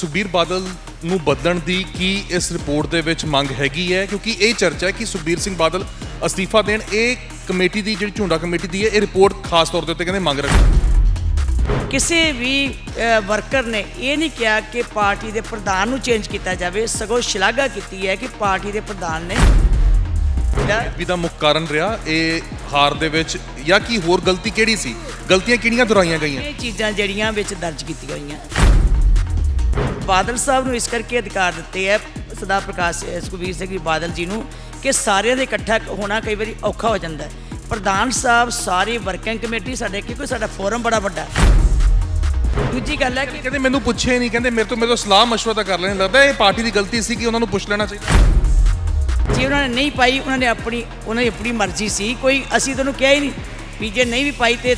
ਸੁਖਬੀਰ ਬਾਦਲ ਨੂੰ ਬਦਲਣ ਦੀ ਕੀ ਇਸ ਰਿਪੋਰਟ ਦੇ ਵਿੱਚ ਮੰਗ ਹੈਗੀ ਹੈ? ਕਿਉਂਕਿ ਇਹ ਚਰਚਾ ਹੈ ਕਿ ਸੁਖਬੀਰ ਸਿੰਘ ਬਾਦਲ ਅਸਤੀਫਾ ਦੇਣ। ਇਹ ਕਮੇਟੀ ਦੀ ਜਿਹੜੀ ਝੁੰਡਾ ਕਮੇਟੀ ਦੀ ਹੈ, ਇਹ ਰਿਪੋਰਟ ਖਾਸ ਤੌਰ ਦੇ ਉੱਤੇ ਕਹਿੰਦੇ ਮੰਗ ਰੱਖੀ। ਕਿਸੇ ਵੀ ਵਰਕਰ ਨੇ ਇਹ ਨਹੀਂ ਕਿਹਾ ਕਿ ਪਾਰਟੀ ਦੇ ਪ੍ਰਧਾਨ ਨੂੰ ਚੇਂਜ ਕੀਤਾ ਜਾਵੇ, ਸਗੋਂ ਸ਼ਲਾਘਾ ਕੀਤੀ ਹੈ ਕਿ ਪਾਰਟੀ ਦੇ ਪ੍ਰਧਾਨ ਨੇ ਵੀ ਦਾ ਮੁੱਖ ਕਾਰਨ ਰਿਹਾ ਇਹ ਹਾਰ ਦੇ ਵਿੱਚ, ਜਾਂ ਕੀ ਹੋਰ ਗਲਤੀ ਕਿਹੜੀ ਸੀ? ਗਲਤੀਆਂ ਕਿਹੜੀਆਂ ਦੁਹਰਾਈਆਂ ਗਈਆਂ? ਇਹ ਚੀਜ਼ਾਂ ਜਿਹੜੀਆਂ ਵਿੱਚ ਦਰਜ ਕੀਤੀਆਂ ਗਈਆਂ। ਬਾਦਲ ਸਾਹਿਬ ਨੂੰ ਇਸ ਕਰਕੇ ਅਧਿਕਾਰ ਦਿੱਤੇ ਹੈ ਸਰਦਾਰ ਪ੍ਰਕਾਸ਼ ਸੁਖਬੀਰ ਸਿੰਘ ਬਾਦਲ ਜੀ ਨੂੰ ਕਿ ਸਾਰਿਆਂ ਦੇ ਇਕੱਠਾ ਹੋਣਾ ਕਈ ਵਾਰੀ ਔਖਾ ਹੋ ਜਾਂਦਾ ਹੈ। ਪ੍ਰਧਾਨ ਸਾਹਿਬ ਸਾਰੀ ਵਰਕਿੰਗ ਕਮੇਟੀ ਸਾਡੇ, ਕਿਉਂਕਿ ਸਾਡਾ ਫੋਰਮ ਬੜਾ ਵੱਡਾ। ਦੂਜੀ ਗੱਲ ਹੈ ਕਿ ਕਹਿੰਦੇ ਮੈਨੂੰ ਪੁੱਛੇ ਨਹੀਂ, ਕਹਿੰਦੇ ਮੇਰੇ ਤੋਂ ਸਲਾਹ ਮਸ਼ਵਰਾ ਕਰ ਲੈਣ। ਲੱਗਦਾ ਇਹ ਪਾਰਟੀ ਦੀ ਗਲਤੀ ਸੀ ਕਿ ਉਹਨਾਂ ਨੂੰ ਪੁੱਛ ਲੈਣਾ ਚਾਹੀਦਾ। ਜੇ ਉਹਨਾਂ ਨੇ ਨਹੀਂ ਪਾਈ, ਉਹਨਾਂ ਦੀ ਆਪਣੀ ਮਰਜ਼ੀ ਸੀ, ਕੋਈ ਅਸੀਂ ਤੁਹਾਨੂੰ ਕਿਹਾ ਹੀ ਨਹੀਂ ਵੀ ਜੇ ਨਹੀਂ ਵੀ ਪਾਈ ਤੇ।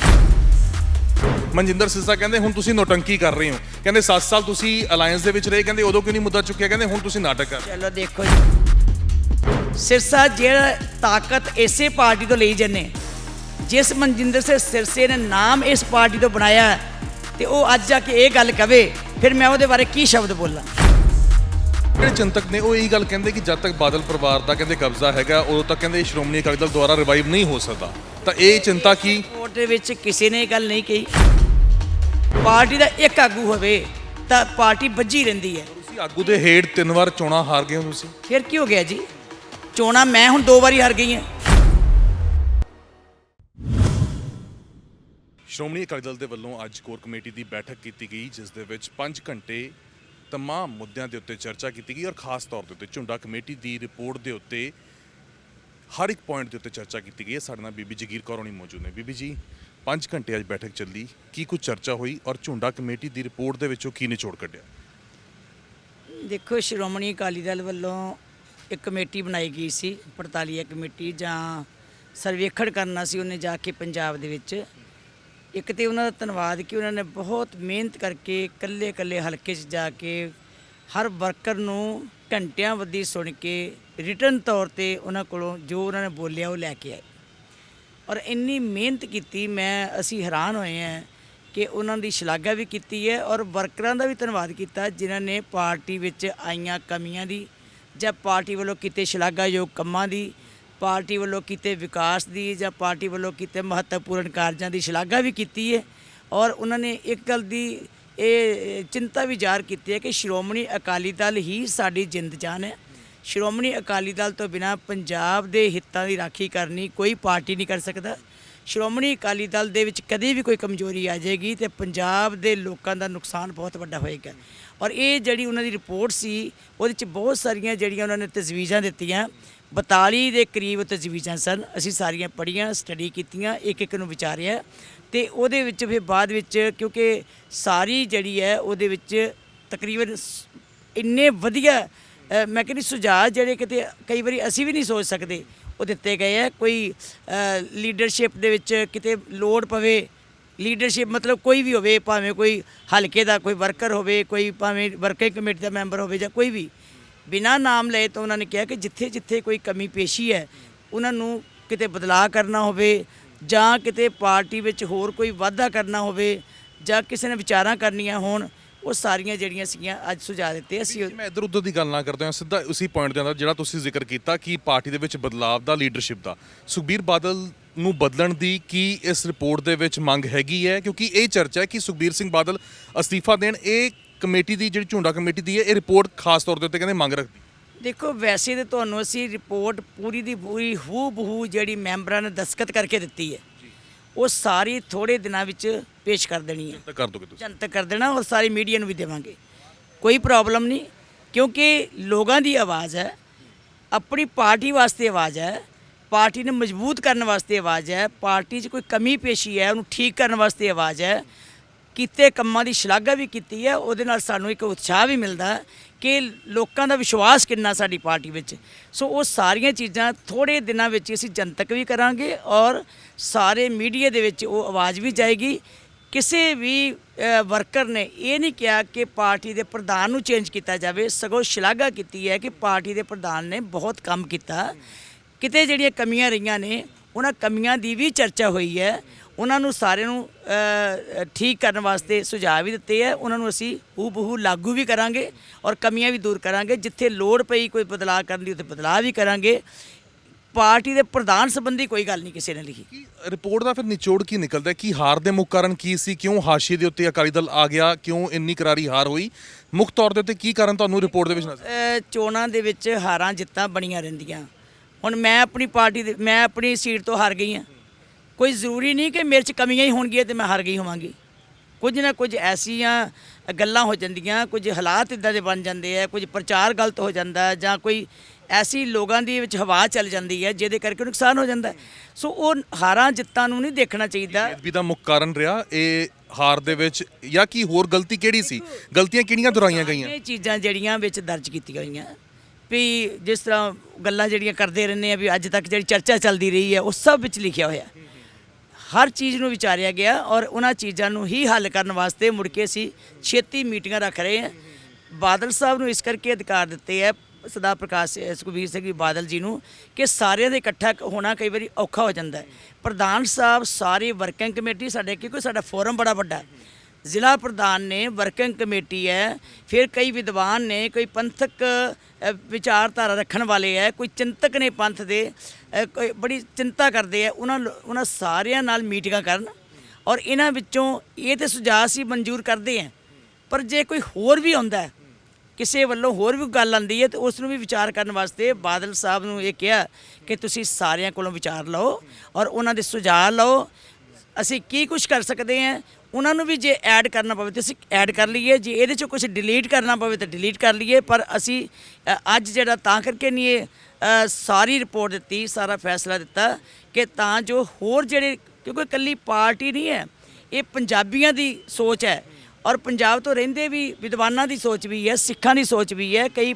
ਮਨਜਿੰਦਰ ਸਿਰਸਾ ਕਹਿੰਦੇ ਹੁਣ ਤੁਸੀਂ ਨੋਟੰਕੀ ਕਰ ਰਹੇ ਹੋ। ਕਹਿੰਦੇ 7 ਸਾਲ ਤੁਸੀਂ ਅਲਾਈਅੰਸ ਦੇ ਵਿੱਚ ਰਹੇ, ਕਹਿੰਦੇ ਉਦੋਂ ਕਿਉਂ ਨਹੀਂ ਮੁੱਦਾ ਚੁੱਕਿਆ? ਕਹਿੰਦੇ ਹੁਣ ਤੁਸੀਂ ਨਾਟਕ ਕਰ। ਚਲੋ ਦੇਖੋ ਜੀ, ਸਿਰਸਾ ਜਿਹੜਾ ਤਾਕਤ ਇਸੇ ਪਾਰਟੀ ਤੋਂ ਲਈ ਜੰਨੇ, ਜਿਸ ਮਨਜਿੰਦਰ ਸਿੰਘ ਸਿਰਸੇ ਨੇ ਨਾਮ ਇਸ ਪਾਰਟੀ ਤੋਂ ਬਣਾਇਆ ਤੇ ਉਹ ਅੱਜ ਜਾ ਕੇ ਇਹ ਗੱਲ ਕਵੇ, ਫਿਰ ਮੈਂ ਉਹਦੇ ਬਾਰੇ ਕੀ ਸ਼ਬਦ ਬੋਲਾਂ? ਜਿਹੜੇ ਚਿੰਤਕ ਨੇ ਉਹ ਇਹੀ ਗੱਲ ਕਹਿੰਦੇ ਕਿ ਜਦ ਤੱਕ ਬਾਦਲ ਪਰਿਵਾਰ ਦਾ ਕਹਿੰਦੇ ਕਬਜ਼ਾ ਹੈਗਾ, ਉਦੋਂ ਤੱਕ ਕਹਿੰਦੇ ਸ਼੍ਰੋਮਣੀ ਅਕਾਲੀ ਦਲ ਦੁਆਰਾ ਰਿਵਾਈਵ ਨਹੀਂ ਹੋ ਸਕਦਾ। ਤਾਂ ਇਹ ਚਿੰਤਾ ਕੀ ਰਿਪੋਰਟ ਦੇ ਵਿੱਚ ਕਿਸੇ ਨੇ ਇਹ ਗੱਲ ਨਹੀਂ ਕਹੀ। ਪਾਰਟੀ ਦਾ ਇੱਕ ਆਗੂ ਹੋਵੇ ਤਾਂ ਪਾਰਟੀ ਵੱਜੀ ਰਹਿੰਦੀ ਹੈ। ਤੁਸੀਂ ਆਗੂ ਦੇ ਹੇਠ 3 ਵਾਰ ਚੋਣਾਂ ਹਾਰ ਗਏ ਹੋ ਤੁਸੀਂ। ਫਿਰ ਕੀ ਹੋ ਗਿਆ ਜੀ? ਚੋਣਾਂ ਮੈਂ ਹੁਣ 2 ਵਾਰੀ ਹਾਰ ਗਈ ਹਾਂ। ਸ਼੍ਰੋਮਣੀ ਅਕਾਲੀ ਦਲ ਦੇ ਵੱਲੋਂ ਅੱਜ ਕੋਰ ਕਮੇਟੀ ਦੀ ਬੈਠਕ ਕੀਤੀ ਗਈ, ਜਿਸ ਦੇ ਵਿੱਚ 5 ਘੰਟੇ ਤਮਾਮ ਮੁੱਦਿਆਂ ਦੇ ਉੱਤੇ ਚਰਚਾ ਕੀਤੀ ਗਈ ਔਰ ਖਾਸ ਤੌਰ ਦੇ ਉੱਤੇ ਝੁੰਡਾ ਕਮੇਟੀ ਦੀ ਰਿਪੋਰਟ ਦੇ ਉੱਤੇ ਹਰ ਇੱਕ ਪੁਆਇੰਟ ਦੇ ਉੱਤੇ ਚਰਚਾ ਕੀਤੀ ਗਈ ਹੈ। ਸਾਡੇ ਨਾਲ ਬੀਬੀ ਜਗੀਰ ਕੌਰ ਹੋਣੀ ਮੌਜੂਦ ਨੇ। ਬੀਬੀ ਜੀ, 5 ਘੰਟੇ ਅੱਜ ਬੈਠਕ ਚੱਲੀ, ਕੀ ਕੁਝ ਚਰਚਾ ਹੋਈ ਔਰ ਝੁੰਡਾ ਕਮੇਟੀ ਦੀ ਰਿਪੋਰਟ ਦੇ ਵਿੱਚੋਂ ਕੀ ਨਿਚੋੜ ਕੱਢਿਆ? ਦੇਖੋ, ਸ਼੍ਰੋਮਣੀ ਅਕਾਲੀ ਦਲ ਵੱਲੋਂ ਇੱਕ ਕਮੇਟੀ ਬਣਾਈ ਗਈ ਸੀ, 45 ਕਮੇਟੀ, ਜਾਂ ਸਰਵੇਖਣ ਕਰਨਾ ਸੀ ਉਹਨੇ ਜਾ ਕੇ ਪੰਜਾਬ ਦੇ ਵਿੱਚ। ਇੱਕ ਤੇ ਉਹਨਾਂ ਦਾ ਧੰਨਵਾਦ ਕਿ ਉਹਨਾਂ ਨੇ ਬਹੁਤ ਮਿਹਨਤ ਕਰਕੇ ਇਕੱਲੇ ਹਲਕੇ 'ਚ ਜਾ ਕੇ ਹਰ ਵਰਕਰ ਨੂੰ ਘੰਟਿਆਂ ਬੱਧੀ ਸੁਣ ਕੇ ਰਿਟਨ ਤੌਰ ਤੇ ਉਹਨਾਂ ਕੋਲੋਂ ਜੋ ਉਹਨਾਂ ਨੇ ਬੋਲਿਆ ਉਹ ਲੈ ਕੇ ਆਏ ਔਰ ਇੰਨੀ ਮਿਹਨਤ ਕੀਤੀ। ਅਸੀਂ ਹੈਰਾਨ ਹੋਏ ਹਾਂ ਕਿ ਉਹਨਾਂ ਦੀ ਸ਼ਲਾਘਾ ਵੀ ਕੀਤੀ ਹੈ ਔਰ ਵਰਕਰਾਂ ਦਾ ਵੀ ਧੰਨਵਾਦ ਕੀਤਾ ਜਿਨ੍ਹਾਂ ਨੇ ਪਾਰਟੀ ਵਿੱਚ ਆਈਆਂ ਕਮੀਆਂ ਦੀ ਜਾਂ ਪਾਰਟੀ ਵੱਲੋਂ ਕੀਤੇ ਸ਼ਲਾਘਾਯੋਗ ਕੰਮਾਂ ਦੀ, ਪਾਰਟੀ ਵੱਲੋਂ ਕੀਤੇ ਵਿਕਾਸ ਦੀ ਜਾਂ ਪਾਰਟੀ ਵੱਲੋਂ ਕੀਤੇ ਮਹੱਤਵਪੂਰਨ ਕਾਰਜਾਂ ਦੀ ਸ਼ਲਾਘਾ ਵੀ ਕੀਤੀ ਹੈ। ਔਰ ਉਹਨਾਂ ਨੇ ਇੱਕ ਗੱਲ ਦੀ ਇਹ ਚਿੰਤਾ ਵੀ ਜ਼ਾਹਰ ਕੀਤੀ ਹੈ ਕਿ ਸ਼੍ਰੋਮਣੀ ਅਕਾਲੀ ਦਲ ਹੀ ਸਾਡੀ ਜਿੰਦ ਜਾਨ ਹੈ। ਸ਼੍ਰੋਮਣੀ ਅਕਾਲੀ ਦਲ ਤੋਂ ਬਿਨਾਂ ਪੰਜਾਬ ਦੇ ਹਿੱਤਾਂ ਦੀ ਰਾਖੀ ਕਰਨੀ ਕੋਈ ਪਾਰਟੀ ਨਹੀਂ ਕਰ ਸਕਦਾ। ਸ਼੍ਰੋਮਣੀ ਅਕਾਲੀ ਦਲ ਦੇ ਵਿੱਚ ਕਦੇ ਵੀ ਕੋਈ ਕਮਜ਼ੋਰੀ ਆ ਜਾਏਗੀ ਤੇ ਪੰਜਾਬ ਦੇ ਲੋਕਾਂ ਦਾ ਨੁਕਸਾਨ ਬਹੁਤ ਵੱਡਾ ਹੋਏਗਾ। ਔਰ ਇਹ ਜਿਹੜੀ ਉਹਨਾਂ ਦੀ ਰਿਪੋਰਟ ਸੀ ਉਹਦੇ 'ਚ ਬਹੁਤ ਸਾਰੀਆਂ ਜਿਹੜੀਆਂ ਉਹਨਾਂ ਨੇ ਤਜਵੀਜ਼ਾਂ ਦਿੱਤੀਆਂ, 42 ਦੇ ਕਰੀਬ ਤਜਵੀਜ਼ਾਂ ਸਨ। ਅਸੀਂ ਸਾਰੀਆਂ ਪੜ੍ਹੀਆਂ, ਸਟੱਡੀ ਕੀਤੀਆਂ, ਇੱਕ ਨੂੰ ਵਿਚਾਰਿਆ ਤੇ ਉਹਦੇ ਵਿੱਚ ਫਿਰ ਬਾਅਦ ਵਿੱਚ ਕਿਉਂਕਿ ਸਾਰੀ ਜਿਹੜੀ ਹੈ ਉਹਦੇ ਵਿੱਚ ਤਕਰੀਬਨ ਇੰਨੇ ਵਧੀਆ ਮੈਂ ਕਹਿੰਦੀ ਸੁਝਾਅ ਜਿਹੜੇ ਕਿਤੇ ਕਈ ਵਾਰੀ ਅਸੀਂ ਵੀ ਨਹੀਂ ਸੋਚ ਸਕਦੇ ਉਹ ਦਿੱਤੇ ਗਏ ਹੈ। ਕੋਈ ਲੀਡਰਸ਼ਿਪ ਦੇ ਵਿੱਚ ਕਿਤੇ ਲੋੜ ਪਵੇ, ਲੀਡਰਸ਼ਿਪ ਮਤਲਬ ਕੋਈ ਵੀ ਹੋਵੇ, ਭਾਵੇਂ ਕੋਈ ਹਲਕੇ ਦਾ ਕੋਈ ਵਰਕਰ ਹੋਵੇ, ਕੋਈ ਭਾਵੇਂ ਵਰਕਿੰਗ ਕਮੇਟੀ ਦਾ ਮੈਂਬਰ ਹੋਵੇ ਜਾਂ ਕੋਈ ਵੀ, ਬਿਨਾਂ ਨਾਮ ਲਏ ਤਾਂ ਉਹਨਾਂ ਨੇ ਕਿਹਾ ਕਿ ਜਿੱਥੇ ਕੋਈ ਕਮੀ ਪੇਸ਼ੀ ਹੈ ਉਹਨਾਂ ਨੂੰ ਕਿਤੇ ਬਦਲਾਅ ਕਰਨਾ ਹੋਵੇ ਜਾਂ ਕਿਤੇ ਪਾਰਟੀ ਵਿੱਚ ਹੋਰ ਕੋਈ ਵਾਧਾ ਕਰਨਾ ਹੋਵੇ ਜਾਂ ਕਿਸੇ ਨੇ ਵਿਚਾਰਾਂ ਕਰਨੀਆਂ ਹੋਣ, ਉਹ ਸਾਰੀਆਂ ਜਿਹੜੀਆਂ ਸੀਗੀਆਂ ਅੱਜ ਸੁਝਾਅ ਦਿੱਤੇ। ਅਸੀਂ ਮੈਂ ਇੱਧਰ ਉੱਧਰ ਦੀ ਗੱਲ ਨਾ ਕਰਦੇ ਹਾਂ, ਸਿੱਧਾ ਉਸੇ ਪੁਆਇੰਟ ਦੇ ਅੰਦਰ ਜਿਹੜਾ ਤੁਸੀਂ ਜ਼ਿਕਰ ਕੀਤਾ ਕਿ ਪਾਰਟੀ ਦੇ ਵਿੱਚ ਬਦਲਾਅ ਦਾ, ਲੀਡਰਸ਼ਿਪ ਦਾ, ਸੁਖਬੀਰ ਬਾਦਲ ਨੂੰ ਬਦਲਣ ਦੀ ਕੀ ਇਸ ਰਿਪੋਰਟ ਦੇ ਵਿੱਚ ਮੰਗ ਹੈਗੀ ਹੈ? ਕਿਉਂਕਿ ਇਹ ਚਰਚਾ ਹੈ ਕਿ ਸੁਖਬੀਰ ਸਿੰਘ ਬਾਦਲ ਅਸਤੀਫਾ ਦੇਣ। ਇਹ ਕਮੇਟੀ ਦੀ ਜਿਹੜੀ ਝੁੰਡਾ ਕਮੇਟੀ ਦੀ ਹੈ, ਇਹ ਰਿਪੋਰਟ ਖਾਸ ਤੌਰ ਦੇ ਉੱਤੇ ਕਹਿੰਦੇ ਮੰਗ ਰੱਖਦੀ। ਦੇਖੋ, ਵੈਸੇ ਤਾਂ ਤੁਹਾਨੂੰ ਅਸੀਂ ਰਿਪੋਰਟ ਪੂਰੀ ਦੀ ਪੂਰੀ ਹੂ ਬਹੂ ਜਿਹੜੀ ਮੈਂਬਰਾਂ ਨੇ ਦਸਤਖਤ ਕਰਕੇ ਦਿੱਤੀ ਹੈ ਉਹ ਸਾਰੀ ਥੋੜ੍ਹੇ ਦਿਨਾਂ ਵਿੱਚ ਪੇਸ਼ ਕਰ ਦੇਣੀ ਹੈ, ਕਰ ਦੋਗੇ ਤੁਸੀਂ? ਜਨਤਕ ਕਰ ਦੇਣਾ ਔਰ ਸਾਰੀ ਮੀਡੀਆ ਨੂੰ ਵੀ ਦੇਵਾਂਗੇ, ਕੋਈ ਪ੍ਰੋਬਲਮ ਨਹੀਂ। ਕਿਉਂਕਿ ਲੋਕਾਂ ਦੀ ਆਵਾਜ਼ ਹੈ, ਆਪਣੀ ਪਾਰਟੀ ਵਾਸਤੇ ਆਵਾਜ਼ ਹੈ, ਪਾਰਟੀ ਨੂੰ ਮਜ਼ਬੂਤ ਕਰਨ ਵਾਸਤੇ ਆਵਾਜ਼ ਹੈ, ਪਾਰਟੀ 'ਚ ਕੋਈ ਕਮੀ ਪੇਸ਼ੀ ਹੈ ਉਹਨੂੰ ਠੀਕ ਕਰਨ ਵਾਸਤੇ ਆਵਾਜ਼ ਹੈ। ਕੀਤੇ ਕੰਮਾਂ ਦੀ ਸ਼ਲਾਘਾ ਵੀ ਕੀਤੀ ਹੈ, ਉਹਦੇ ਨਾਲ ਸਾਨੂੰ ਇੱਕ ਉਤਸ਼ਾਹ ਵੀ ਮਿਲਦਾ ਕਿ ਲੋਕਾਂ ਦਾ ਵਿਸ਼ਵਾਸ ਕਿੰਨਾ ਸਾਡੀ ਪਾਰਟੀ ਵਿੱਚ। ਸੋ ਉਹ ਸਾਰੀਆਂ ਚੀਜ਼ਾਂ ਥੋੜ੍ਹੇ ਦਿਨਾਂ ਵਿੱਚ ਅਸੀਂ ਜਨਤਕ ਵੀ ਕਰਾਂਗੇ ਔਰ ਸਾਰੇ ਮੀਡੀਆ ਦੇ ਵਿੱਚ ਉਹ ਆਵਾਜ਼ ਵੀ ਜਾਏਗੀ। ਕਿਸੇ ਵੀ ਵਰਕਰ ਨੇ ਇਹ ਨਹੀਂ ਕਿਹਾ ਕਿ ਪਾਰਟੀ ਦੇ ਪ੍ਰਧਾਨ ਨੂੰ ਚੇਂਜ ਕੀਤਾ ਜਾਵੇ, ਸਗੋਂ ਸ਼ਲਾਘਾ ਕੀਤੀ ਹੈ ਕਿ ਪਾਰਟੀ ਦੇ ਪ੍ਰਧਾਨ ਨੇ ਬਹੁਤ ਕੰਮ ਕੀਤਾ। ਕਿਤੇ ਜਿਹੜੀਆਂ ਕਮੀਆਂ ਰਹੀਆਂ ਨੇ ਉਹਨਾਂ ਕਮੀਆਂ ਦੀ ਵੀ ਚਰਚਾ ਹੋਈ ਹੈ ਉਹਨਾਂ ਨੂੰ ਸਾਰਿਆਂ ਨੂੰ ਠੀਕ ਕਰਨ ਵਾਸਤੇ ਸੁਝਾਅ ਵੀ ਦਿੱਤੇ ਹੈ। ਉਹਨਾਂ ਨੂੰ ਅਸੀਂ ਹੂਬਹੂ ਲਾਗੂ ਵੀ ਕਰਾਂਗੇ ਔਰ ਕਮੀਆਂ ਵੀ ਦੂਰ ਕਰਾਂਗੇ। ਜਿੱਥੇ ਲੋੜ ਪਈ ਕੋਈ ਬਦਲਾਅ ਕਰਨ ਦੀ ਉੱਥੇ ਬਦਲਾਅ ਵੀ ਕਰਾਂਗੇ। ਪਾਰਟੀ ਦੇ ਪ੍ਰਧਾਨ ਸੰਬੰਧੀ ਕੋਈ ਗੱਲ ਨਹੀਂ ਕਿਸੇ ਨੇ ਲਿਖੀ। ਕੀ ਰਿਪੋਰਟ ਦਾ ਫਿਰ ਨਿਚੋੜ ਕੀ ਨਿਕਲਦਾ ਹੈ? ਕੀ ਹਾਰ ਦੇ ਮੁੱਖ ਕਾਰਨ ਕੀ ਸੀ? ਕਿਉਂ ਹਾਸ਼ੀਏ ਦੇ ਉੱਤੇ ਅਕਾਲੀ ਦਲ ਆ ਗਿਆ? ਕਿਉਂ ਇੰਨੀ ਕਰਾਰੀ ਹਾਰ ਹੋਈ? ਮੁੱਖ ਤੌਰ ਦੇ ਉੱਤੇ ਕੀ ਕਾਰਨ ਤੁਹਾਨੂੰ ਰਿਪੋਰਟ ਦੇ ਵਿੱਚ ਨਜ਼ਰ? ਚੋਣਾਂ ਦੇ ਵਿੱਚ ਹਾਰਾਂ ਜਿੱਤਾਂ ਬਣੀਆਂ ਰਹਿੰਦੀਆਂ। ਹੁਣ ਮੈਂ ਆਪਣੀ ਪਾਰਟੀ ਦੇ ਮੈਂ ਆਪਣੀ ਸੀਟ ਤੋਂ ਹਾਰ ਗਈ ਹਾਂ। ਕੋਈ ਜ਼ਰੂਰੀ ਨਹੀਂ ਕਿ ਮੇਰੇ 'ਚ ਕਮੀਆਂ ਹੀ ਹੋਣਗੀਆਂ ਤੇ ਮੈਂ ਹਾਰ ਗਈ ਹੋਵਾਂਗੀ। ਕੁਝ ਨਾ ਕੁਝ ਐਸੀਆਂ ਗੱਲਾਂ ਹੋ ਜਾਂਦੀਆਂ, ਕੁਝ ਹਾਲਾਤ ਇੱਦਾਂ ਦੇ ਬਣ ਜਾਂਦੇ ਆ, ਕੁਝ ਪ੍ਰਚਾਰ ਗਲਤ ਹੋ ਜਾਂਦਾ ਜਾਂ ਕੋਈ ਐਸੀ ਲੋਕਾਂ ਦੀ ਵਿੱਚ ਹਵਾ ਚੱਲ ਜਾਂਦੀ ਹੈ ਜਿਹਦੇ ਕਰਕੇ ਨੁਕਸਾਨ ਹੋ ਜਾਂਦਾ। ਸੋ ਉਹ ਹਾਰਾਂ ਜਿੱਤਾਂ ਨੂੰ ਨਹੀਂ ਦੇਖਣਾ ਚਾਹੀਦਾ। ਬੇਅਦਬੀ ਦਾ ਮੁੱਖ ਕਾਰਨ ਰਿਹਾ ਇਹ ਹਾਰ ਦੇ ਵਿੱਚ, ਜਾਂ ਕੀ ਹੋਰ ਗਲਤੀ ਕਿਹੜੀ ਸੀ? ਗਲਤੀਆਂ ਕਿਹੜੀਆਂ ਦੁਹਰਾਈਆਂ ਗਈਆਂ? ਇਹ ਚੀਜ਼ਾਂ ਜਿਹੜੀਆਂ ਵਿੱਚ ਦਰਜ ਕੀਤੀਆਂ ਹੋਈਆਂ ਵੀ ਜਿਸ ਤਰ੍ਹਾਂ ਗੱਲਾਂ ਜਿਹੜੀਆਂ ਕਰਦੇ ਰਹਿੰਦੇ ਆ ਵੀ ਅੱਜ ਤੱਕ ਜਿਹੜੀ ਚਰਚਾ ਚੱਲਦੀ ਰਹੀ ਹੈ ਉਹ ਸਭ ਵਿੱਚ ਲਿਖਿਆ ਹੋਇਆ। ਹਰ ਚੀਜ਼ ਨੂੰ ਵਿਚਾਰਿਆ ਗਿਆ ਔਰ ਉਹਨਾਂ ਚੀਜ਼ਾਂ ਨੂੰ ਹੀ ਹੱਲ ਕਰਨ ਵਾਸਤੇ ਮੁੜ ਕੇ ਅਸੀਂ ਛੇਤੀ ਮੀਟਿੰਗਾਂ ਰੱਖ ਰਹੇ ਹਾਂ। ਬਾਦਲ ਸਾਹਿਬ ਨੂੰ ਇਸ ਕਰਕੇ ਅਧਿਕਾਰ ਦਿੱਤੇ ਹੈ, ਸਰਦਾਰ ਪ੍ਰਕਾਸ਼ ਸੁਖਬੀਰ ਸਿੰਘ ਬਾਦਲ ਜੀ ਨੂੰ, ਕਿ ਸਾਰਿਆਂ ਦੇ ਇਕੱਠਾ ਹੋਣਾ ਕਈ ਵਾਰੀ ਔਖਾ ਹੋ ਜਾਂਦਾ ਹੈ। ਪ੍ਰਧਾਨ ਸਾਹਿਬ ਸਾਰੀ ਵਰਕਿੰਗ ਕਮੇਟੀ ਸਾਡੇ, ਕਿਉਂਕਿ ਸਾਡਾ ਫੋਰਮ ਬੜਾ ਵੱਡਾ ਹੈ। ਜ਼ਿਲ੍ਹਾ ਪ੍ਰਧਾਨ ਨੇ, ਵਰਕਿੰਗ ਕਮੇਟੀ ਹੈ, ਫਿਰ ਕਈ ਵਿਦਵਾਨ ਨੇ, ਕੋਈ ਪੰਥਕ ਵਿਚਾਰਧਾਰਾ ਰੱਖਣ ਵਾਲੇ ਹੈ, ਕੋਈ ਚਿੰਤਕ ਨੇ ਪੰਥ ਦੇ, ਕੋਈ ਬੜੀ ਚਿੰਤਾ ਕਰਦੇ ਆ। ਉਹਨਾਂ ਸਾਰਿਆਂ ਨਾਲ ਮੀਟਿੰਗਾਂ ਕਰਨ ਔਰ ਇਹਨਾਂ ਵਿੱਚੋਂ ਇਹ ਤੇ ਸੁਝਾਅ ਅਸੀਂ ਮਨਜ਼ੂਰ ਕਰਦੇ ਹਾਂ। ਪਰ ਜੇ ਕੋਈ ਹੋਰ ਵੀ ਆਉਂਦਾ, ਕਿਸੇ ਵੱਲੋਂ ਹੋਰ ਵੀ ਗੱਲ ਆਉਂਦੀ ਹੈ ਤੇ ਉਸ ਨੂੰ ਵੀ ਵਿਚਾਰ ਕਰਨ ਵਾਸਤੇ ਬਾਦਲ ਸਾਹਿਬ ਨੂੰ ਇਹ ਕਿਹਾ ਕਿ ਤੁਸੀਂ ਸਾਰਿਆਂ ਕੋਲੋਂ ਵਿਚਾਰ ਲਓ ਔਰ ਉਹਨਾਂ ਦੇ ਸੁਝਾਅ ਲਓ। ਅਸੀਂ ਕੀ ਕੁਝ ਕਰ ਸਕਦੇ ਹਾਂ ਉਹਨਾਂ ਨੂੰ ਵੀ ਜੇ ਐਡ ਕਰਨਾ ਪਵੇ ਤਾਂ ਅਸੀਂ ਐਡ ਕਰ ਲਈਏ, ਜੇ ਇਹਦੇ 'ਚੋਂ ਕੁਝ ਡਿਲੀਟ ਕਰਨਾ ਪਵੇ ਤਾਂ ਡਿਲੀਟ ਕਰ ਲਈਏ। ਪਰ ਅਸੀਂ ਅੱਜ ਜਿਹੜਾ ਤਾਂ ਕਰਕੇ ਨਹੀਂ ਇਹ ਸਾਰੀ ਰਿਪੋਰਟ ਦਿੱਤੀ, ਸਾਰਾ ਫੈਸਲਾ ਦਿੱਤਾ ਕਿ ਤਾਂ ਜੋ ਹੋਰ ਜਿਹੜੇ, ਕਿਉਂਕਿ ਇਕੱਲੀ ਪਾਰਟੀ ਨਹੀਂ ਹੈ, ਇਹ ਪੰਜਾਬੀਆਂ ਦੀ ਸੋਚ ਹੈ ਔਰ ਪੰਜਾਬ ਤੋਂ ਰਹਿੰਦੇ ਵੀ ਵਿਦਵਾਨਾਂ ਦੀ ਸੋਚ ਵੀ ਹੈ, ਸਿੱਖਾਂ ਦੀ ਸੋਚ ਵੀ ਹੈ, ਕਈ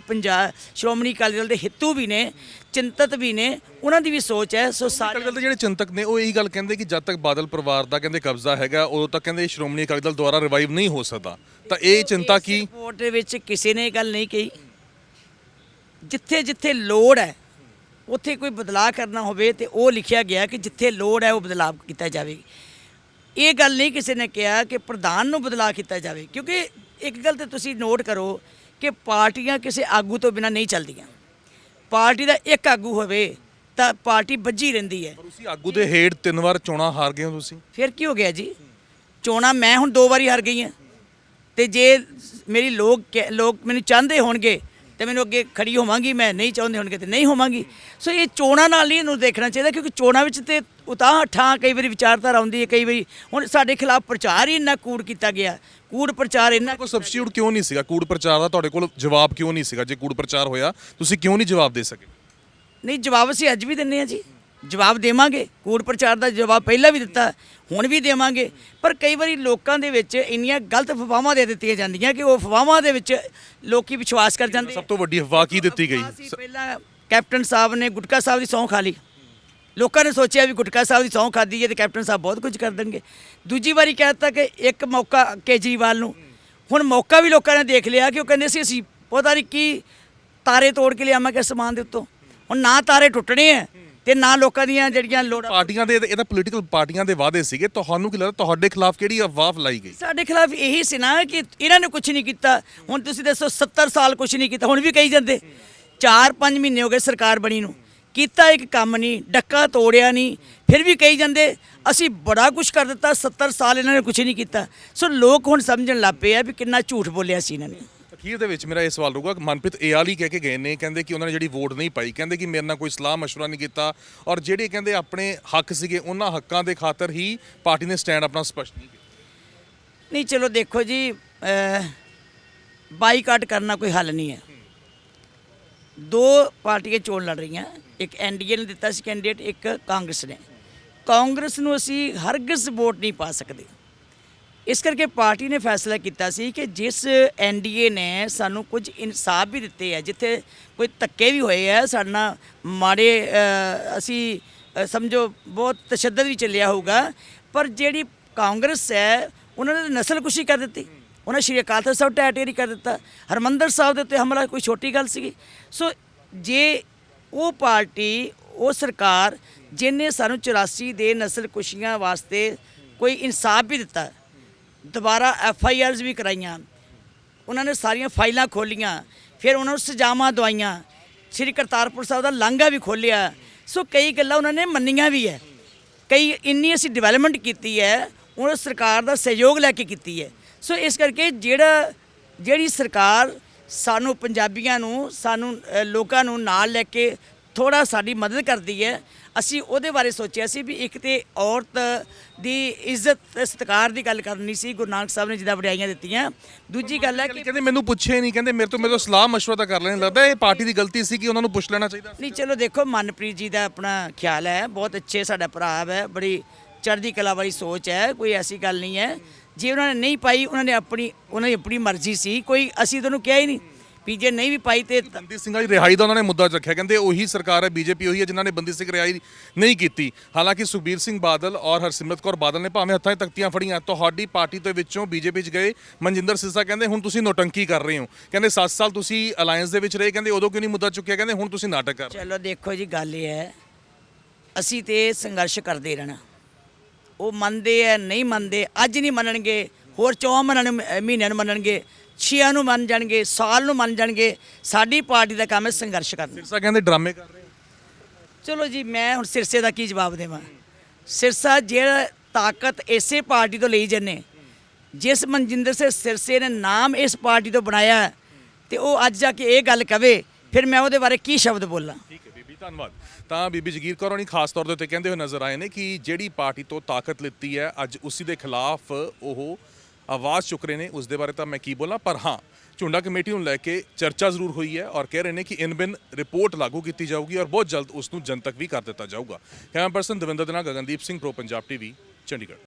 ਸ਼੍ਰੋਮਣੀ ਅਕਾਲੀ ਦਲ ਦੇ ਹਿੱਤੂ ਵੀ ਨੇ, ਚਿੰਤਤ ਵੀ ਨੇ, ਉਹਨਾਂ ਦੀ ਵੀ ਸੋਚ ਹੈ। ਸੋ ਅਕਾਲੀ ਦਲ ਦੇ ਜਿਹੜੇ ਚਿੰਤਕ ਨੇ ਉਹ ਇਹੀ ਗੱਲ ਕਹਿੰਦੇ ਕਿ ਜਦ ਤੱਕ ਬਾਦਲ ਪਰਿਵਾਰ ਦਾ ਕਹਿੰਦੇ ਕਬਜ਼ਾ ਹੈਗਾ ਉਦੋਂ ਤੱਕ ਕਹਿੰਦੇ ਸ਼੍ਰੋਮਣੀ ਅਕਾਲੀ ਦਲ ਦੁਆਰਾ ਰਿਵਾਈਵ ਨਹੀਂ ਹੋ ਸਕਦਾ। ਤਾਂ ਇਹ ਚਿੰਤਾ ਕੀ ਰਿਪੋਰਟ ਦੇ ਵਿੱਚ ਕਿਸੇ ਨੇ ਇਹ ਗੱਲ ਨਹੀਂ ਕਹੀ। ਜਿੱਥੇ ਜਿੱਥੇ ਲੋੜ ਹੈ ਉੱਥੇ ਕੋਈ ਬਦਲਾਅ ਕਰਨਾ ਹੋਵੇ ਤੇ ਉਹ ਲਿਖਿਆ ਗਿਆ ਕਿ ਜਿੱਥੇ ਲੋੜ ਹੈ ਉਹ ਬਦਲਾਅ ਕੀਤਾ ਜਾਵੇ। ਇਹ ਗੱਲ ਨਹੀਂ ਕਿਸੇ ਨੇ ਕਿਹਾ ਕਿ ਪ੍ਰਧਾਨ ਨੂੰ ਬਦਲਾਅ ਕੀਤਾ ਜਾਵੇ, ਕਿਉਂਕਿ ਇੱਕ ਗੱਲ ਤਾਂ ਤੁਸੀਂ ਨੋਟ ਕਰੋ ਕਿ ਪਾਰਟੀਆਂ ਕਿਸੇ ਆਗੂ ਤੋਂ ਬਿਨਾਂ ਨਹੀਂ ਚੱਲਦੀਆਂ। ਪਾਰਟੀ ਦਾ ਇੱਕ ਆਗੂ ਹੋਵੇ ਤਾਂ ਪਾਰਟੀ ਵੱਜੀ ਰਹਿੰਦੀ ਹੈ। ਪਰ ਤੁਸੀਂ ਆਗੂ ਦੇ ਹੇਠ 3 ਵਾਰ ਚੋਣਾਂ ਹਾਰ ਗਏ ਹੋ ਤੁਸੀਂ। ਫਿਰ ਕੀ ਹੋ ਗਿਆ ਜੀ? ਚੋਣਾਂ ਮੈਂ ਹੁਣ 2 ਵਾਰੀ ਹਾਰ ਗਈ ਹਾਂ ਤੇ ਜੇ ਮੇਰੀ ਲੋਕ ਮੈਨੂੰ ਚਾਹੁੰਦੇ ਹੋਣਗੇ ਤੇ ਮੈਨੂੰ ਅੱਗੇ ਖੜੀ ਹੋਵਾਂਗੀ, ਮੈਂ ਨਹੀਂ ਚਾਹੁੰਦੇ ਹੋਣਗੇ ਤੇ ਨਹੀਂ ਹੋਵਾਂਗੀ। ਸੋ ਇਹ ਚੋਣਾਂ ਨਾਲ ਨਹੀਂ ਇਹਨੂੰ ਦੇਖਣਾ ਚਾਹੀਦਾ, ਕਿਉਂਕਿ ਚੋਣਾਂ ਵਿੱਚ ਤੇ ਉਤਾਂਹ ਠਾਂ ਕਈ ਵਾਰੀ ਵਿਚਾਰਧਾਰਾ ਆਉਂਦੀ ਹੈ, ਕਈ ਵਾਰੀ ਹੁਣ ਸਾਡੇ ਖਿਲਾਫ ਪ੍ਰਚਾਰ ਹੀ ਇੰਨਾ ਕੂੜ ਕੀਤਾ ਗਿਆ, ਕੂੜ ਪ੍ਰਚਾਰ ਇੰਨਾ। ਕੋਈ ਸਬਸਟੀਟਿਊਟ ਕਿਉਂ ਨਹੀਂ ਸੀਗਾ ਕੂੜ ਪ੍ਰਚਾਰ ਦਾ? ਤੁਹਾਡੇ ਕੋਲ ਜਵਾਬ ਕਿਉਂ ਨਹੀਂ ਸੀਗਾ? ਜੇ ਕੂੜ ਪ੍ਰਚਾਰ ਹੋਇਆ ਤੁਸੀਂ ਕਿਉਂ ਨਹੀਂ ਜਵਾਬ ਦੇ ਸਕੇ? ਨਹੀਂ, ਜਵਾਬ ਅਸੀਂ ਅੱਜ ਵੀ ਦਿੰਦੇ ਹਾਂ ਜੀ, ਜਵਾਬ ਦੇਵਾਂਗੇ। ਕੂੜ ਪ੍ਰਚਾਰ ਦਾ ਜਵਾਬ ਪਹਿਲਾਂ ਵੀ ਦਿੱਤਾ, ਹੁਣ ਵੀ ਦੇਵਾਂਗੇ। ਪਰ ਕਈ ਵਾਰੀ ਲੋਕਾਂ ਦੇ ਵਿੱਚ ਇੰਨੀਆਂ ਗਲਤ ਅਫਵਾਹਾਂ ਦੇ ਦਿੱਤੀਆਂ ਜਾਂਦੀਆਂ ਕਿ ਉਹ ਅਫਵਾਹਾਂ ਦੇ ਵਿੱਚ ਲੋਕੀ ਵਿਸ਼ਵਾਸ ਕਰ ਜਾਂਦੇ। ਸਭ ਤੋਂ ਵੱਡੀ ਅਫਵਾਹ ਕੀ ਦਿੱਤੀ ਗਈ? ਪਹਿਲਾਂ ਕੈਪਟਨ ਸਾਹਿਬ ਨੇ ਗੁਟਕਾ ਸਾਹਿਬ ਦੀ ਸਹੁੰ ਖਾ ਲਈ। ਲੋਕਾਂ ਨੇ ਸੋਚਿਆ ਵੀ ਗੁਟਕਾ ਸਾਹਿਬ ਦੀ ਸਹੁੰ ਖਾਧੀ ਹੈ ਤੇ ਕੈਪਟਨ ਸਾਹਿਬ ਬਹੁਤ ਕੁਝ ਕਰ ਦੇਣਗੇ। ਦੂਜੀ ਵਾਰੀ ਕਹਿ ਦਿੱਤਾ ਕਿ ਇੱਕ ਮੌਕਾ ਕੇਜਰੀਵਾਲ ਨੂੰ। ਹੁਣ ਮੌਕਾ ਵੀ ਲੋਕਾਂ ਨੇ ਦੇਖ ਲਿਆ ਕਿ ਉਹ ਕਹਿੰਦੇ ਸੀ ਅਸੀਂ ਪਤਾ ਨਹੀਂ ਕੀ ਤਾਰੇ ਤੋੜ ਕੇ ਲਿਆਵਾਂਗੇ ਅਸਮਾਨ ਦੇ ਉੱਤੋਂ। ਹੁਣ ਨਾ ਤਾਰੇ ਟੁੱਟਣੇ ਆ ਤੇ ਨਾ ਲੋਕਾਂ ਦੀਆਂ ਜਿਹੜੀਆਂ ਲੋੜਾਂ। ਪਾਰਟੀਆਂ ਦੇ ਇਹ ਤਾਂ ਪੋਲੀਟੀਕਲ ਪਾਰਟੀਆਂ ਦੇ ਵਾਅਦੇ ਸੀਗੇ। ਤੁਹਾਨੂੰ ਕੀ ਲੱਗਦਾ ਤੁਹਾਡੇ ਖਿਲਾਫ ਕਿਹੜੀ ਅਫਵਾਹ ਫੈਲਾਈ ਗਈ? ਸਾਡੇ ਖਿਲਾਫ ਇਹੀ ਸੀ ਨਾ ਕਿ ਇਹਨਾਂ ਨੇ ਕੁਝ ਨਹੀਂ ਕੀਤਾ। ਹੁਣ ਤੁਸੀਂ ਦੱਸੋ 70 ਸਾਲ ਕੁਝ ਨਹੀਂ ਕੀਤਾ, ਹੁਣ ਵੀ ਕਹੀ ਜਾਂਦੇ। 4-5 ਮਹੀਨੇ ਹੋ ਗਏ ਸਰਕਾਰ ਬਣੀ ਨੂੰ, ਕੀਤਾ ਇੱਕ ਕੰਮ ਨਹੀਂ, ਡੱਕਾ ਤੋੜਿਆ ਨਹੀਂ, ਫਿਰ ਵੀ ਕਹੀ ਜਾਂਦੇ ਅਸੀਂ ਬੜਾ ਕੁਝ ਕਰ ਦਿੱਤਾ, 70 ਸਾਲ ਇਹਨਾਂ ਨੇ ਕੁਝ ਨਹੀਂ ਕੀਤਾ। ਸੋ ਲੋਕ ਹੁਣ ਸਮਝਣ ਲੱਗ ਪਏ ਆ ਵੀ ਕਿੰਨਾ ਝੂਠ ਬੋਲਿਆ ਸੀ ਇਹਨਾਂ ਨੇ। ਅਖੀਰ ਦੇ ਵਿੱਚ ਮੇਰਾ ਇਹ ਸਵਾਲ ਰਹੂਗਾ, ਮਨਪ੍ਰੀਤ ਏਆਲੀ ਕਹਿ ਕੇ ਗਏ ਨੇ, ਕਹਿੰਦੇ ਕਿ ਉਹਨਾਂ ਨੇ ਜਿਹੜੀ ਵੋਟ ਨਹੀਂ ਪਾਈ, ਕਹਿੰਦੇ ਕਿ ਮੇਰੇ ਨਾਲ ਕੋਈ ਸਲਾਹ ਮਸ਼ਵਰਾ ਨਹੀਂ ਕੀਤਾ ਔਰ ਜਿਹੜੇ ਕਹਿੰਦੇ ਆਪਣੇ ਹੱਕ ਸੀਗੇ ਉਹਨਾਂ ਹੱਕਾਂ ਦੇ ਖਾਤਰ ਹੀ ਪਾਰਟੀ ਨੇ ਸਟੈਂਡ ਆਪਣਾ ਸਪਸ਼ਟ ਨਹੀਂ ਕੀਤਾ। ਨਹੀਂ, ਚਲੋ ਦੇਖੋ ਜੀ, ਬਾਈਕਾਟ ਕਰਨਾ ਕੋਈ ਹੱਲ ਨਹੀਂ ਹੈ। 2 ਪਾਰਟੀਆਂ ਚੋਣ ਲੜ ਰਹੀਆਂ, ਇੱਕ ਐਨਡੀਏ ਨੇ ਦਿੱਤਾ ਸੀ ਕੈਂਡੀਡੇਟ, ਇੱਕ ਕਾਂਗਰਸ ਨੇ। ਕਾਂਗਰਸ ਨੂੰ ਅਸੀਂ ਹਰਗਿਜ਼ ਵੋਟ ਨਹੀਂ ਪਾ ਸਕਦੇ। ਇਸ ਕਰਕੇ ਪਾਰਟੀ ਨੇ ਫੈਸਲਾ ਕੀਤਾ ਸੀ ਕਿ ਜਿਸ ਐਨਡੀਏ ਨੇ ਸਾਨੂੰ ਕੁਝ ਇਨਸਾਫ ਵੀ ਦਿੱਤੇ ਹੈ, ਜਿੱਥੇ ਕੋਈ ਧੱਕੇ ਵੀ ਹੋਏ ਹੈ ਸਾਡੇ ਨਾਲ ਮਾੜੇ, ਅਸੀਂ ਸਮਝੋ ਬਹੁਤ ਤਸ਼ੱਦਦ ਵੀ ਚੱਲਿਆ ਹੋਊਗਾ, ਪਰ ਜਿਹੜੀ ਕਾਂਗਰਸ ਹੈ ਉਹਨਾਂ ਨੇ ਨਸਲਕੁਸ਼ੀ ਕਰ ਦਿੱਤੀ। ਉਹਨਾਂ ਸ਼੍ਰੀ ਅਕਾਲ ਤਖਤ ਸਾਹਿਬ ਢਹਿ ਢੇਰੀ ਕਰ ਦਿੱਤਾ। ਹਰਿਮੰਦਰ ਸਾਹਿਬ ਦੇ ਉੱਤੇ ਹਮਲਾ ਕੋਈ ਛੋਟੀ ਗੱਲ ਸੀਗੀ। ਸੋ ਜੇ ਉਹ ਪਾਰਟੀ, ਉਹ ਸਰਕਾਰ ਜਿਹਨੇ ਸਾਨੂੰ 84 ਦੇ ਨਸਲ ਕੁਸ਼ੀਆਂ ਵਾਸਤੇ ਕੋਈ ਇਨਸਾਫ ਵੀ ਦਿੱਤਾ, ਦੁਬਾਰਾ FIRs ਵੀ ਕਰਾਈਆਂ, ਉਹਨਾਂ ਨੇ ਸਾਰੀਆਂ ਫਾਈਲਾਂ ਖੋਲੀਆਂ, ਫਿਰ ਉਹਨਾਂ ਨੂੰ ਸਜ਼ਾਵਾਂ ਦਵਾਈਆਂ, ਸ੍ਰੀ ਕਰਤਾਰਪੁਰ ਸਾਹਿਬ ਦਾ ਲਾਂਘਾ ਵੀ ਖੋਲ੍ਹਿਆ। ਸੋ ਕਈ ਗੱਲਾਂ ਉਹਨਾਂ ਨੇ ਮੰਨੀਆਂ ਵੀ ਹੈ, ਕਈ ਇੰਨੀ ਅਸੀਂ ਡਿਵੈਲਪਮੈਂਟ ਕੀਤੀ ਹੈ, ਉਹਨਾਂ ਸਰਕਾਰ ਦਾ ਸਹਿਯੋਗ ਲੈ ਕੇ ਕੀਤੀ ਹੈ। ਸੋ ਇਸ ਕਰਕੇ ਜਿਹੜੀ ਸਰਕਾਰ ਸਾਨੂੰ ਪੰਜਾਬੀਆਂ ਨੂੰ, ਸਾਨੂੰ ਲੋਕਾਂ ਨੂੰ ਨਾਲ ਲੈ ਕੇ ਥੋੜਾ ਸਾਡੀ ਮਦਦ ਕਰਦੀ ਹੈ, ਅਸੀਂ ਉਹਦੇ ਬਾਰੇ ਸੋਚਿਆ ਸੀ ਵੀ ਇੱਕ ਤੇ ਔਰਤ ਦੀ ਇੱਜ਼ਤ ਤੇ ਸਤਿਕਾਰ ਦੀ ਗੱਲ ਕਰਨੀ ਸੀ, ਗੁਰੂ ਨਾਨਕ ਸਾਹਿਬ ਨੇ ਜਿੱਦਾਂ ਵਡਿਆਈਆਂ ਦਿੱਤੀਆਂ। ਦੂਜੀ ਗੱਲ ਹੈ ਕਿ ਕਹਿੰਦੇ ਮੈਨੂੰ ਪੁੱਛੇ ਨਹੀਂ, ਕਹਿੰਦੇ ਮੇਰੇ ਤੋਂ ਸਲਾਹ ਮਸ਼ਵਰਾ ਤਾਂ ਕਰ ਲੈਣ, ਲੱਗਦਾ ਇਹ ਪਾਰਟੀ ਦੀ ਗਲਤੀ ਸੀ ਕਿ ਉਹਨਾਂ ਨੂੰ ਪੁੱਛ ਲੈਣਾ ਚਾਹੀਦਾ। ਨਹੀਂ, ਚਲੋ ਦੇਖੋ, ਮਨਪ੍ਰੀਤ ਜੀ ਦਾ ਆਪਣਾ ਖਿਆਲ ਹੈ, ਬਹੁਤ ਅੱਛੇ ਸਾਡਾ ਭਰਾ ਹੈ, ਬੜੀ ਚੜ੍ਹਦੀ ਕਲਾ ਵਾਲੀ ਸੋਚ ਹੈ, ਕੋਈ ਐਸੀ ਗੱਲ ਨਹੀਂ ਹੈ। ਜੇ ਉਹਨਾਂ ਨੇ ਨਹੀਂ ਪਾਈ, ਉਹਨਾਂ ਦੀ ਆਪਣੀ ਮਰਜ਼ੀ ਸੀ, ਕੋਈ ਅਸੀਂ ਤੁਹਾਨੂੰ ਕਿਹਾ ਹੀ ਨਹੀਂ ਵੀ ਜੇ ਨਹੀਂ ਵੀ ਪਾਈ ਤੇ ਬੰਦੀ ਸਿੰਘਾਂ ਦੀ ਰਿਹਾਈ ਦਾ ਉਹਨਾਂ ਨੇ ਮੁੱਦਾ ਰੱਖਿਆ, ਕਹਿੰਦੇ ਉਹੀ ਸਰਕਾਰ ਹੈ, BJP ਉਹੀ ਹੈ ਜਿਨ੍ਹਾਂ ਨੇ ਬੰਦੀ ਸਿੰਘ ਰਿਹਾਈ ਨਹੀਂ ਕੀਤੀ। ਹਾਲਾਂਕਿ ਸੁਖਬੀਰ ਸਿੰਘ ਬਾਦਲ ਔਰ ਹਰਸਿਮਰਤ ਕੌਰ ਬਾਦਲ ਨੇ ਭਾਵੇਂ ਹੱਥਾਂ 'ਚ ਤਖਤੀਆਂ ਫੜੀਆਂ, ਤੁਹਾਡੀ ਪਾਰਟੀ ਦੇ ਵਿੱਚੋਂ BJP 'ਚ ਗਏ ਮਨਜਿੰਦਰ ਸਿਰਸਾ ਕਹਿੰਦੇ ਹੁਣ ਤੁਸੀਂ ਨੋਟੰਕੀ ਕਰ ਰਹੇ ਹੋ, ਕਹਿੰਦੇ 7 ਸਾਲ ਤੁਸੀਂ ਅਲਾਈਅੰਸ ਦੇ ਵਿੱਚ ਰਹੇ, ਕਹਿੰਦੇ ਉਦੋਂ ਕਿਉਂ ਨਹੀਂ ਮੁੱਦਾ ਚੁੱਕਿਆ, ਕਹਿੰਦੇ ਹੁਣ ਤੁਸੀਂ ਨਾਟਕ ਕਰ ਰਹੇ ਹੋ। ਚਲੋ ਦੇਖੋ ਜੀ, ਗੱਲ ਇਹ ਹੈ, ਅਸੀਂ ਤੇ ਸੰਘਰਸ਼ ਕਰਦੇ ਰਹਿਣਾ। ਉਹ ਮੰਨਦੇ ਆ, ਨਹੀਂ ਮੰਨਦੇ, ਅੱਜ ਨਹੀਂ ਮੰਨਣਗੇ, ਹੋਰ 4 ਮਹੀਨਿਆਂ ਨੂੰ ਮੰਨਣਗੇ, 6 ਨੂੰ ਮੰਨ ਜਾਣਗੇ, ਸਾਲ ਨੂੰ ਮੰਨ ਜਾਣਗੇ। ਸਾਡੀ ਪਾਰਟੀ ਦਾ ਕੰਮ ਹੈ ਸੰਘਰਸ਼ ਕਰਨਾ। ਸਿਰਸਾ ਕਹਿੰਦੇ ਡਰਾਮੇ ਕਰ ਰਹੇ ਹੋ। ਚਲੋ ਜੀ, ਮੈਂ ਹੁਣ ਸਿਰਸੇ ਦਾ ਕੀ ਜਵਾਬ ਦੇਵਾਂ। ਸਿਰਸਾ ਜਿਹੜਾ ਤਾਕਤ ਇਸੇ ਪਾਰਟੀ ਤੋਂ ਲਈ ਜੰਨੇ, ਜਿਸ ਮਨਜਿੰਦਰ ਸਿੰਘ ਸਿਰਸੇ ਨੇ ਨਾਮ ਇਸ ਪਾਰਟੀ ਤੋਂ ਬਣਾਇਆ, ਤੇ ਉਹ ਅੱਜ ਜਾ ਕੇ ਇਹ ਗੱਲ ਕਵੇ, ਫਿਰ ਮੈਂ ਉਹਦੇ ਬਾਰੇ ਕੀ ਸ਼ਬਦ ਬੋਲਾਂ। ਠੀਕ ਹੈ ਬੀਬੀ, ਧੰਨਵਾਦ। ਤਾਂ ਬੀਬੀ ਜਗੀਰ ਕੌਰ ਹੋਣੀ ਖਾਸ ਤੌਰ ਦੇ ਉੱਤੇ ਕਹਿੰਦੇ ਹੋਏ ਨਜ਼ਰ ਆਏ ਨੇ ਕਿ ਜਿਹੜੀ ਪਾਰਟੀ ਤੋਂ ਤਾਕਤ ਲਿੱਤੀ ਹੈ, ਅੱਜ ਉਸੇ ਦੇ ਖਿਲਾਫ ਉਹ ਆਵਾਜ਼ ਚੁੱਕ ਰਹੇ ਨੇ। ਉਸ ਦੇ ਬਾਰੇ ਤਾਂ ਮੈਂ ਕੀ ਬੋਲਾਂ, ਪਰ ਹਾਂ, ਝੁੰਡਾ ਕਮੇਟੀ ਨੂੰ ਲੈ ਕੇ ਚਰਚਾ ਜ਼ਰੂਰ ਹੋਈ ਹੈ ਔਰ ਕਹਿ ਰਹੇ ਨੇ ਕਿ ਇਨ ਬਿਨ ਰਿਪੋਰਟ ਲਾਗੂ ਕੀਤੀ ਜਾਊਗੀ ਔਰ ਬਹੁਤ ਜਲਦ ਉਸ ਨੂੰ ਜਨਤਕ ਵੀ ਕਰ ਦਿੱਤਾ ਜਾਊਗਾ। ਕੈਮਰਾ ਪਰਸਨ ਦਵਿੰਦਰ ਦੇ ਨਾਲ ਗਗਨਦੀਪ ਸਿੰਘ, ਪ੍ਰੋ ਪੰਜਾਬ TV, ਚੰਡੀਗੜ੍ਹ।